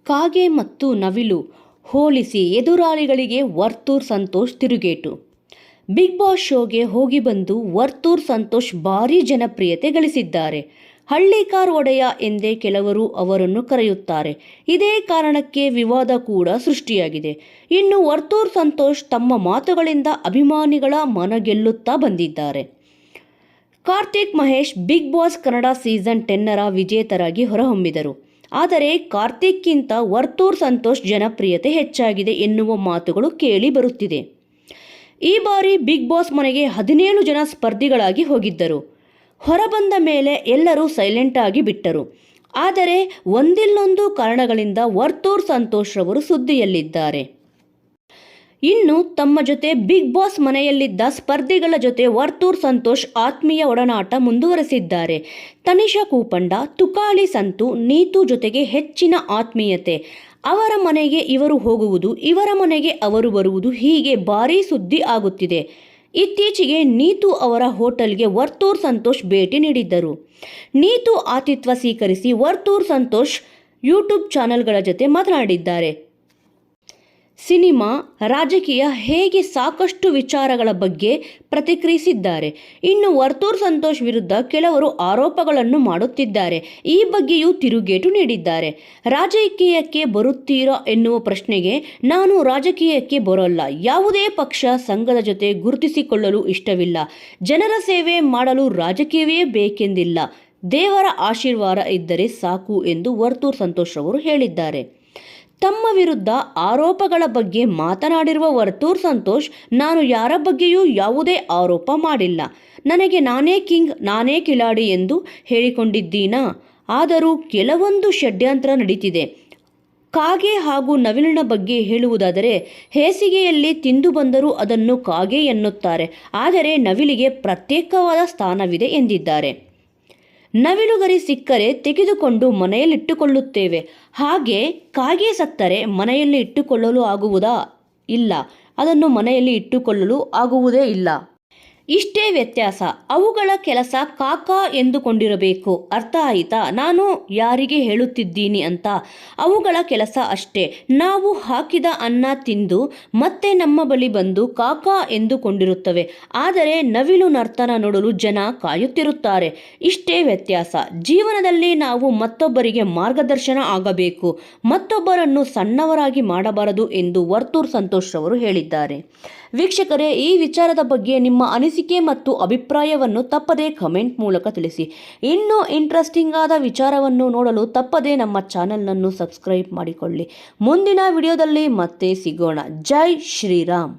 ಕಾಗೆ ಮತ್ತು ನವಿಲು ಹೋಲಿಸಿ ಎದುರಾಳಿಗಳಿಗೆ ವರ್ತೂರ್ ಸಂತೋಷ್ ತಿರುಗೇಟು. ಬಿಗ್ ಬಾಸ್ ಶೋಗೆ ಹೋಗಿ ಬಂದು ವರ್ತೂರ್ ಸಂತೋಷ್ ಭಾರೀ ಜನಪ್ರಿಯತೆ ಗಳಿಸಿದ್ದಾರೆ. ಹಳ್ಳಿಕಾರ್ ಒಡೆಯ ಎಂದೇ ಕೆಲವರು ಅವರನ್ನು ಕರೆಯುತ್ತಾರೆ. ಇದೇ ಕಾರಣಕ್ಕೆ ವಿವಾದ ಕೂಡ ಸೃಷ್ಟಿಯಾಗಿದೆ. ಇನ್ನು ವರ್ತೂರ್ ಸಂತೋಷ್ ತಮ್ಮ ಮಾತುಗಳಿಂದ ಅಭಿಮಾನಿಗಳ ಮನಗೆಲ್ಲುತ್ತಾ ಬಂದಿದ್ದಾರೆ. Karthik Mahesh Bigg Boss Kannada season 10ರ ವಿಜೇತರಾಗಿ ಹೊರಹೊಮ್ಮಿದರು. ಆದರೆ ಕಾರ್ತಿಕ್ಕಿಂತ ವರ್ತೂರ್ ಸಂತೋಷ್ ಜನಪ್ರಿಯತೆ ಹೆಚ್ಚಾಗಿದೆ ಎನ್ನುವ ಮಾತುಗಳು ಕೇಳಿ ಬರುತ್ತಿದೆ. ಈ ಬಾರಿ ಬಿಗ್ ಬಾಸ್ ಮನೆಗೆ 17 ಜನ ಸ್ಪರ್ಧಿಗಳಾಗಿ ಹೋಗಿದ್ದರು. ಹೊರಬಂದ ಮೇಲೆ ಎಲ್ಲರೂ ಸೈಲೆಂಟ್ ಆಗಿ ಬಿಟ್ಟರು. ಆದರೆ ಒಂದಿಲ್ಲೊಂದು ಕಾರಣಗಳಿಂದ ವರ್ತೂರ್ ಸಂತೋಷ್ ರವರು ಸುದ್ದಿಯಲ್ಲಿದ್ದಾರೆ. ಇನ್ನು ತಮ್ಮ ಜೊತೆ ಬಿಗ್ ಬಾಸ್ ಮನೆಯಲ್ಲಿದ್ದ ಸ್ಪರ್ಧಿಗಳ ಜೊತೆ ವರ್ತೂರ್ ಸಂತೋಷ್ ಆತ್ಮೀಯ ಒಡನಾಟ ಮುಂದುವರೆಸಿದ್ದಾರೆ. ತನಿಷಾ ಕೂಪಂಡ, ತುಕಾಲಿ ಸಂತು, ನೀತು ಜೊತೆಗೆ ಹೆಚ್ಚಿನ ಆತ್ಮೀಯತೆ. ಅವರ ಮನೆಗೆ ಇವರು ಹೋಗುವುದು, ಇವರ ಮನೆಗೆ ಅವರು ಬರುವುದು, ಹೀಗೆ ಭಾರೀ ಸುದ್ದಿ ಆಗುತ್ತಿದೆ. ಇತ್ತೀಚೆಗೆ ನೀತು ಅವರ ಹೋಟೆಲ್ಗೆ ವರ್ತೂರ್ ಸಂತೋಷ್ ಭೇಟಿ ನೀಡಿದ್ದರು. ನೀತು ಆತಿಥ್ಯ ಸ್ವೀಕರಿಸಿ ವರ್ತೂರ್ ಸಂತೋಷ್ ಯೂಟ್ಯೂಬ್ ಚಾನೆಲ್ಗಳ ಜೊತೆ ಮಾತನಾಡಿದ್ದಾರೆ. ಸಿನಿಮಾ, ರಾಜಕೀಯ ಹೇಗೆ ಸಾಕಷ್ಟು ವಿಚಾರಗಳ ಬಗ್ಗೆ ಪ್ರತಿಕ್ರಿಯಿಸಿದ್ದಾರೆ. ಇನ್ನು ವರ್ತೂರ್ ಸಂತೋಷ್ ವಿರುದ್ಧ ಕೆಲವರು ಆರೋಪಗಳನ್ನು ಮಾಡುತ್ತಿದ್ದಾರೆ. ಈ ಬಗ್ಗೆಯೂ ತಿರುಗೇಟು ನೀಡಿದ್ದಾರೆ. ರಾಜಕೀಯಕ್ಕೆ ಬರುತ್ತೀರಾ ಎನ್ನುವ ಪ್ರಶ್ನೆಗೆ, ನಾನು ರಾಜಕೀಯಕ್ಕೆ ಬರೋಲ್ಲ. ಯಾವುದೇ ಪಕ್ಷ, ಸಂಘದ ಜೊತೆ ಗುರುತಿಸಿಕೊಳ್ಳಲು ಇಷ್ಟವಿಲ್ಲ. ಜನರ ಸೇವೆ ಮಾಡಲು ರಾಜಕೀಯವೇ ಬೇಕೆಂದಿಲ್ಲ. ದೇವರ ಆಶೀರ್ವಾದ ಇದ್ದರೆ ಸಾಕು ಎಂದು ವರ್ತೂರ್ ಸಂತೋಷ್ ಅವರು ಹೇಳಿದ್ದಾರೆ. ತಮ್ಮ ವಿರುದ್ಧ ಆರೋಪಗಳ ಬಗ್ಗೆ ಮಾತನಾಡಿರುವ ವರ್ತೂರ್ ಸಂತೋಷ್, ನಾನು ಯಾರ ಬಗ್ಗೆಯೂ ಯಾವುದೇ ಆರೋಪ ಮಾಡಿಲ್ಲ. ನನಗೆ ನಾನೇ ಕಿಂಗ್, ನಾನೇ ಕಿಲಾಡಿ ಎಂದು ಹೇಳಿಕೊಂಡಿದ್ದೀನಾ? ಆದರೂ ಕೆಲವೊಂದು ಷಡ್ಯಂತ್ರ ನಡೀತಿದೆ. ಕಾಗೆ ಹಾಗೂ ನವಿಲಿನ ಬಗ್ಗೆ ಹೇಳುವುದಾದರೆ, ಹೇಸಿಗೆಯಲ್ಲಿ ತಿಂದು ಬಂದರೂ ಅದನ್ನು ಕಾಗೆ ಎನ್ನುತ್ತಾರೆ. ಆದರೆ ನವಿಲಿಗೆ ಪ್ರತ್ಯೇಕವಾದ ಸ್ಥಾನವಿದೆ ಎಂದಿದ್ದಾರೆ. ನವಿಲುಗರಿ ಸಿಕ್ಕರೆ ತೆಗೆದುಕೊಂಡು ಮನೆಯಲ್ಲಿಟ್ಟುಕೊಳ್ಳುತ್ತೇವೆ. ಹಾಗೆ ಕಾಗೆ ಸತ್ತರೆ ಮನೆಯಲ್ಲಿ ಇಟ್ಟುಕೊಳ್ಳಲು ಆಗುವುದಾ? ಇಲ್ಲ, ಅದನ್ನು ಮನೆಯಲ್ಲಿ ಇಟ್ಟುಕೊಳ್ಳಲು ಆಗುವುದೇ ಇಲ್ಲ. ಇಷ್ಟೇ ವ್ಯತ್ಯಾಸ. ಅವುಗಳ ಕೆಲಸ ಕಾಕ ಎಂದುಕೊಂಡಿರಬೇಕು. ಅರ್ಥ ಆಯಿತಾ? ನಾನು ಯಾರಿಗೆ ಹೇಳುತ್ತಿದ್ದೀನಿ ಅಂತ. ಅವುಗಳ ಕೆಲಸ ಅಷ್ಟೇ. ನಾವು ಹಾಕಿದ ಅನ್ನ ತಿಂದು ಮತ್ತೆ ನಮ್ಮ ಬಳಿ ಬಂದು ಕಾಕ ಎಂದುಕೊಂಡಿರುತ್ತವೆ. ಆದರೆ ನವಿಲು ನರ್ತನ ನೋಡಲು ಜನ ಕಾಯುತ್ತಿರುತ್ತಾರೆ. ಇಷ್ಟೇ ವ್ಯತ್ಯಾಸ. ಜೀವನದಲ್ಲಿ ನಾವು ಮತ್ತೊಬ್ಬರಿಗೆ ಮಾರ್ಗದರ್ಶನ ಆಗಬೇಕು, ಮತ್ತೊಬ್ಬರನ್ನು ಸಣ್ಣವರಾಗಿ ಮಾಡಬಾರದು ಎಂದು ವರ್ತೂರ್ ಸಂತೋಷ್ ಅವರು ಹೇಳಿದ್ದಾರೆ. ವೀಕ್ಷಕರೇ, ಈ ವಿಚಾರದ ಬಗ್ಗೆ ನಿಮ್ಮ ಅನಿಸಿಕೆ ಮತ್ತು ಅಭಿಪ್ರಾಯವನ್ನು ತಪ್ಪದೇ ಕಮೆಂಟ್ ಮೂಲಕ ತಿಳಿಸಿ. ಇನ್ನೂ ಇಂಟ್ರೆಸ್ಟಿಂಗ್ ಆದ ವಿಚಾರವನ್ನು ನೋಡಲು ತಪ್ಪದೇ ನಮ್ಮ ಚಾನೆಲ್ನನ್ನು ಸಬ್ಸ್ಕ್ರೈಬ್ ಮಾಡಿಕೊಳ್ಳಿ. ಮುಂದಿನ ವಿಡಿಯೋದಲ್ಲಿ ಮತ್ತೆ ಸಿಗೋಣ. ಜೈ ಶ್ರೀರಾಮ್.